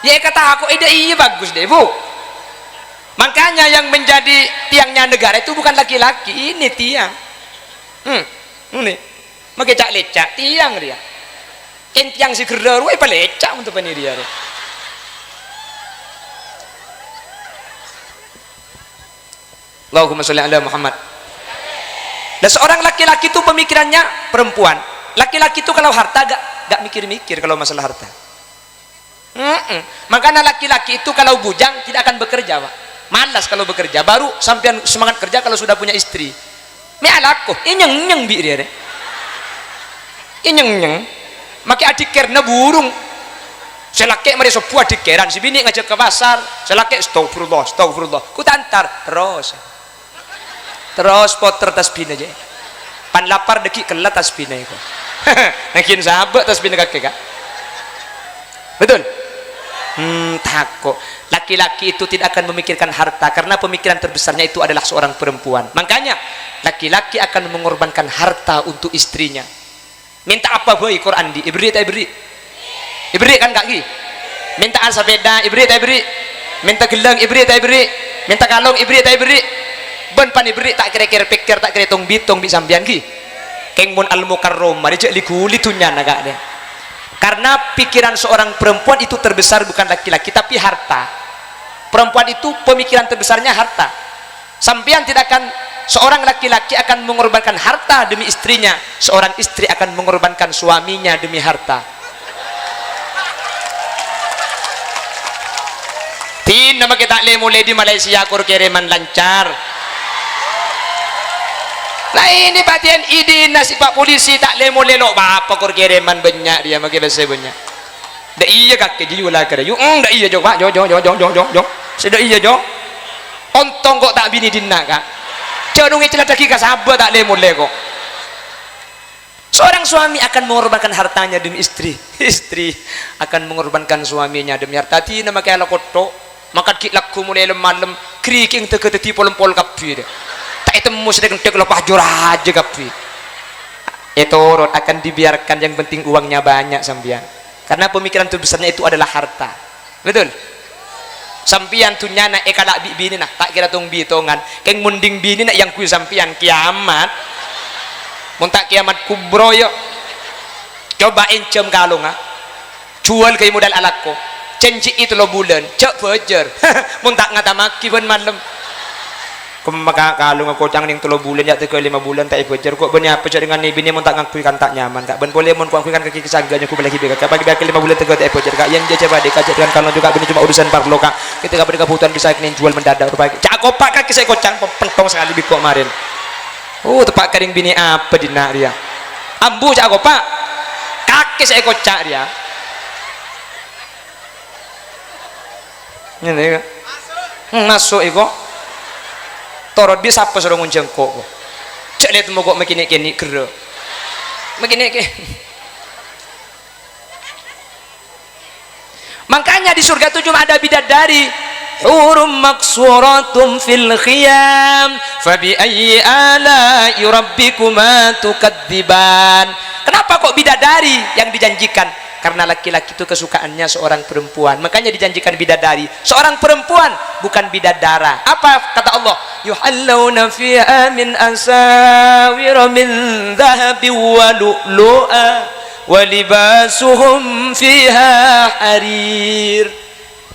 ya kata aku iya bagus deh bu makanya yang menjadi tiangnya negara itu bukan laki-laki ini tiang ini makai cak lecak tiang dia tiang si gerder apa lecak untuk ini dia Allahumma sholli ala Muhammad dan seorang laki-laki itu pemikirannya perempuan laki-laki itu kalau harta gak mikir-mikir kalau masalah harta makanya laki-laki itu kalau bujang tidak akan bekerja pak malas kalau bekerja baru sampean semangat kerja kalau sudah punya istri me alako inyeng bi dia deh inyeng make adik kerna burung selake mari sepuh adik keran si bini ngajak ke pasar selake astagfirullah ku tantar terus terus poter tasbih aja pan lapar deki kelat tasbih itu nakin sahabat tasbih kakek kak betul takut laki-laki itu tidak akan memikirkan harta karena pemikiran terbesarnya itu adalah seorang perempuan. Makanya laki-laki akan mengorbankan harta untuk istrinya. Minta apa boy Quran di ibri tak ibri ibri kan kaki minta sepeda ibri tak ibri minta gelang ibri tak ibri minta kalung ibri tak ibri ben pan ibri tak kira-kira pikir tak kira tong bitong bi sambian ki keng mun al mukarrom mari cek liguli tunya naga deh. Karena pikiran seorang perempuan itu terbesar bukan laki-laki tapi harta. Perempuan itu pemikiran terbesarnya harta. Sampean tidak akan seorang laki-laki akan mengorbankan harta demi istrinya, seorang istri akan mengorbankan suaminya demi harta. Tin nama kita mulai di Malaysia kur kiriman lancar. Nah ini patian idin nasi pak polisi tak lemo lelok apa kur kiriman banyak dia makai bahasa banyak. Dah iya kakek jiwa lah kira. Dah iya jok pak jok. Sudah iya jok. Ontong kok tak bini dina kak. Cenungi celah daki kasabah tak lemo leko. Seorang suami akan mengorbankan hartanya demi istri. Istri akan mengorbankan suaminya demi harta. Tina makai ala kotok. Makan kitlaku mulai malam. Kriking teke-teti pol-pol kapi dia. Tak itu sedang tek lepas jurah aja kapi. Itu akan dibiarkan yang penting uangnya banyak sampean. Karena pemikiran terbesarnya itu adalah harta. Betul? Sampian tu nyana kalak bini nak tak kira tung bitongan keng munding bini nak yang ku sampian kiamat mun tak kiamat kubro yo coba encem kalung jual ke modal alakko cenci itu lo bulan cek bejer mun tak ngata maki ben malam kemaka kalung aku cang ning 3 bulan ya 5 bulan tak bejer kok ben apa cak dengan ni bini mun tak ngakui kan tak nyaman kak ben boleh mun ku akui kan kaki kesangganya ku balik bega bagi 5 bulan tegak tak bejer kak yang dia coba dikajak dengan kalung juga bini cuma urusan parlo kak ketika pada kebutuhan bisa kena jual mendadak rupanya cak kopak kaki saya kocang pentong sekali biko kemarin tepak kering bini apa dina dia ambu cak kopak kaki saya kocak dia ini kak masuk iko torot bisa apa suruh ngunceng kok cak lihat mau kok makini-kini kera makini-kini makanya di surga itu cuma ada bidadari hurum maksuratun fil khiyam fabi ayyi ala'i rabbikuma tukadziban. Kenapa kok bidadari yang dijanjikan? Karena laki-laki itu kesukaannya seorang perempuan, makanya dijanjikan bidadari seorang perempuan, bukan bidadara. Apa kata Allah? Yuhallawna fiha min asawira min dhahabi wa lu'lu'a walibasuhum fiha harir.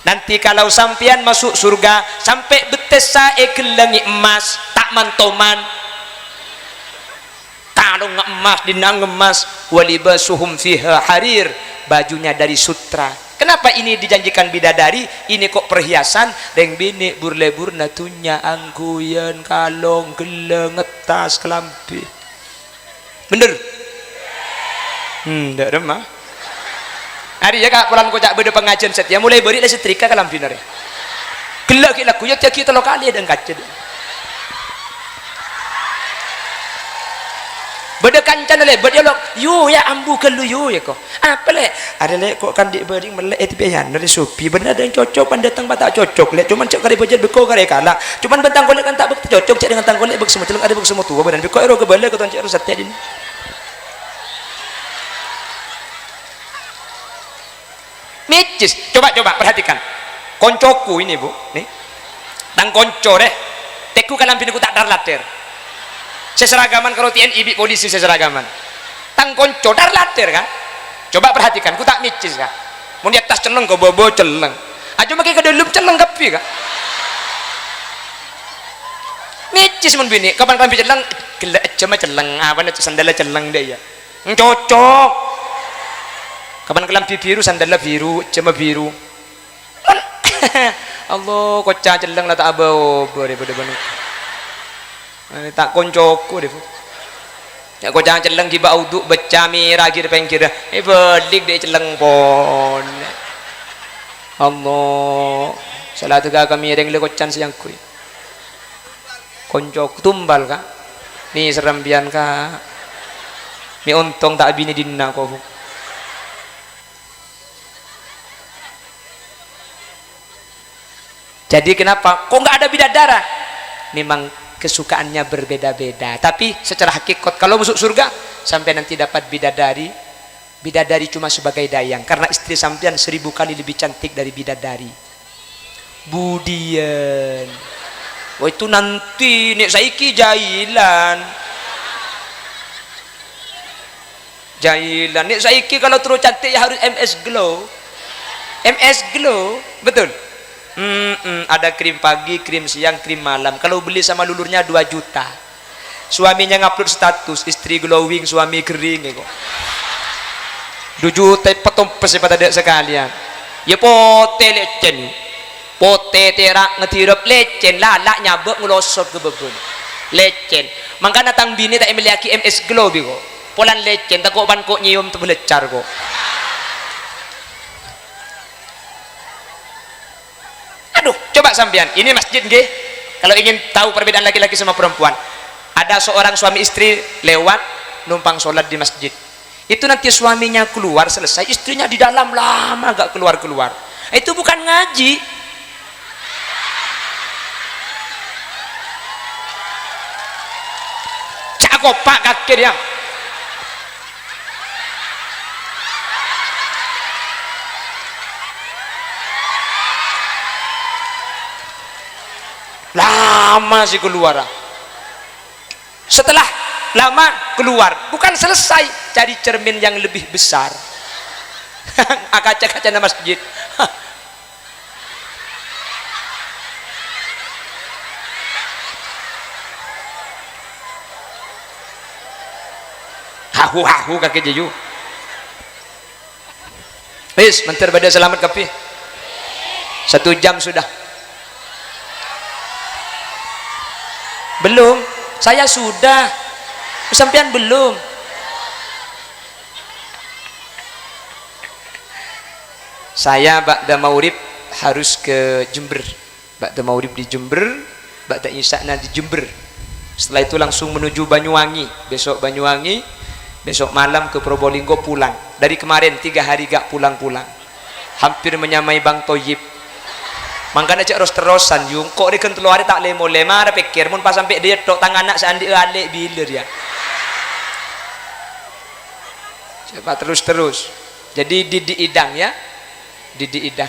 Nanti kalau sampian masuk surga sampai betesa gelangi emas tak mantoman kalung emas dinang emas walibasuhum fiha harir, bajunya dari sutra. Kenapa ini dijanjikan bidadari? Ini kok perhiasan deng bini burlebur natunya angguyan kalong gelang tas kelampi bener ndak remah hari ya kak pulang kocak beda pengajian set ya mulai beri lah setrika kalam pinar ya gelak laku ya tiap kita lokali dan kaca beda kancan le beda lo yu ya ambu kelu yu ya kok apa le ada le kok kan di bering melek itu pian dari supi bener ada yang cocok pan datang tak cocok le cuman cek kali bajet beko kali kalah cuman bentang golek kan tak cocok cek dengan tang golek bek semua celeng ada bek semua tua badan beko ero kebalik ke cek rusat tadi micis coba perhatikan koncoku ini bu nih tang konco deh teku kalam piniku tak dar later seseragaman kalau TNI bi polisi seseragaman tang konco dar later kan coba perhatikan ku tak micis kan mau di atas celeng kau bobo celeng aja makai ke dalam celeng kapi kan micis mun bini kapan kapan celeng gelak cuma celeng apa nih sandalnya celeng deh ya cocok kapan kelampi biru sandalnya biru cuma biru Allah kocak celeng lah tak abau daripada banyak tak koncoku deh ya kocak celeng di bau duk baca mirah kira pengkir balik deh celeng pon Allah salah tega kami ring le kocan siang kui konco tumbal kak nih serambian kak mi ontong tak bini dinna kok. Jadi kenapa kok nggak ada bidadara? Memang kesukaannya berbeda-beda, tapi secara hakikat kalau masuk surga sampai nanti dapat bidadari, bidadari cuma sebagai dayang karena istri sampean 1000 kali lebih cantik dari bidadari. Budian wah itu nanti nek saiki jailan nek saiki kalau terus cantik ya harus MS glow betul. Ada krim pagi, krim siang, krim malam. Kalau beli sama lulurnya 2 juta. Suaminya ngupload status, istri glowing, suami kering kok. 2 juta petompes pada dek sekalian. Ya pote lecen. Pote terak ngetirep lecen, lalak nyabek ngelosot ke bebun. Lecen. Mangkana tang bini tak memiliki MS glow biko. Polan lecen tak kok ban kok nyium tu belecar kok. Aduh, coba sampean, ini masjid nggih. Kalau ingin tahu perbedaan laki-laki sama perempuan, ada seorang suami istri lewat numpang sholat di masjid. Itu nanti suaminya keluar selesai, istrinya di dalam lama gak keluar-keluar. Itu bukan ngaji. Cakopak kaki dia. Lama sih keluar. Setelah lama keluar, bukan selesai, cari cermin yang lebih besar. Kaca-kaca masjid. Hahu kaki jeju. Wis, mentar pada selamat kapi. 1 jam sudah. Belum, saya sudah. Sampean belum. Saya ba'da maurib harus ke Jember. Ba'da maurib di Jember, ba'da isya'na di Jember. Setelah itu langsung menuju Banyuwangi. Besok Banyuwangi, besok malam ke Probolinggo pulang. Dari kemarin 3 hari gak pulang-pulang. Hampir menyamai Bang Toyib. Mangkana cek terus-terusan yung kok di kentul hari tak lemo lema ada pikir mun pas sampai dia tok tangan anak seandi alik bilir ya. Coba terus-terus. Jadi Didi Idang ya. Didi Idang.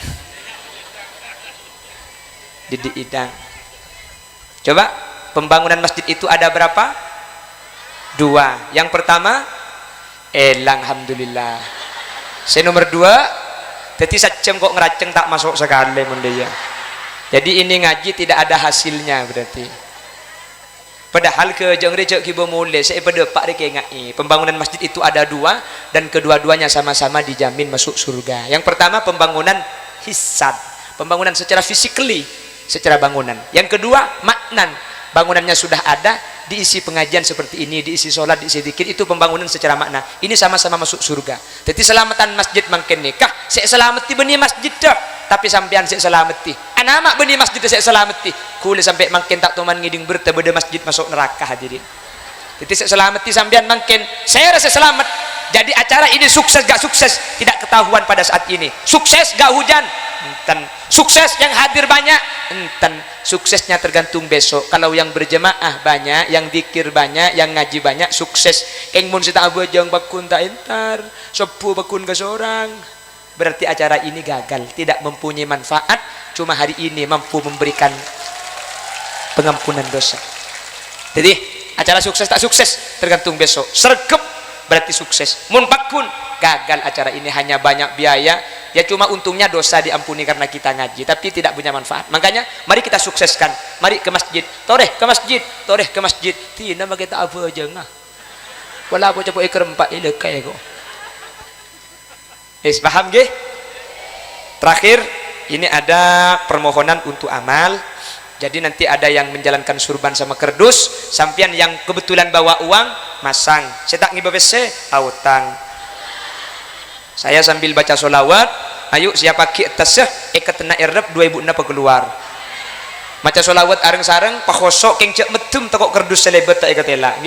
Didi Idang. Coba pembangunan masjid itu ada berapa? 2. Yang pertama elang alhamdulillah. Saya nomor 2 jadi sacem kok ngeraceng tak masuk sekali mun dia. Jadi ini ngaji tidak ada hasilnya berarti. Padahal ke jengre kibo mulai saya pada pak reke ngai. Pembangunan masjid itu ada 2 dan kedua-duanya sama-sama dijamin masuk surga. Yang pertama pembangunan hisab, pembangunan secara physically, secara bangunan. Yang kedua maknan, bangunannya sudah ada, diisi pengajian seperti ini, diisi sholat, diisi zikir, itu pembangunan secara makna. Ini sama-sama masuk surga. Jadi selamatan masjid mungkin nikah, saya selamati benih masjid dah. Tapi sampean saya selamati. Anak benih masjid saya selamati. Kule sampai mungkin tak tuman ngiding bertebeda masjid masuk neraka hadirin. Jadi saya selamati sampean mungkin saya rasa selamat. Jadi acara ini sukses gak sukses tidak ketahuan pada saat ini. Sukses gak hujan, enten. Sukses yang hadir banyak, enten. Suksesnya tergantung besok. Kalau yang berjemaah banyak, yang zikir banyak, yang ngaji banyak, sukses. Keng mun sita abojong bakun tak entar, sepuh bakun ke seorang. Berarti acara ini gagal, tidak mempunyai manfaat. Cuma hari ini mampu memberikan pengampunan dosa. Jadi acara sukses tak sukses tergantung besok. Sergep berarti sukses. Mun bakun gagal acara ini, hanya banyak biaya. Ya cuma untungnya dosa diampuni karena kita ngaji, tapi tidak punya manfaat. Makanya mari kita sukseskan. Mari ke masjid, toreh ke masjid, toreh ke masjid. Tina mah kita apa aja ngah. Wala aku capo iker 4 ilekay ko. Paham gih? Terakhir ini ada permohonan untuk amal. Jadi nanti ada yang menjalankan surban sama kerdus. Sampian yang kebetulan bawa uang masang. Saya tak ngibabese autang. Saya sambil baca solawat. Ayo siapa ki taseh ikat na irrep 2006 keluar. Maca solawat areng sareng pakosok keng cek dum tekok kerdus selebet tak ikatela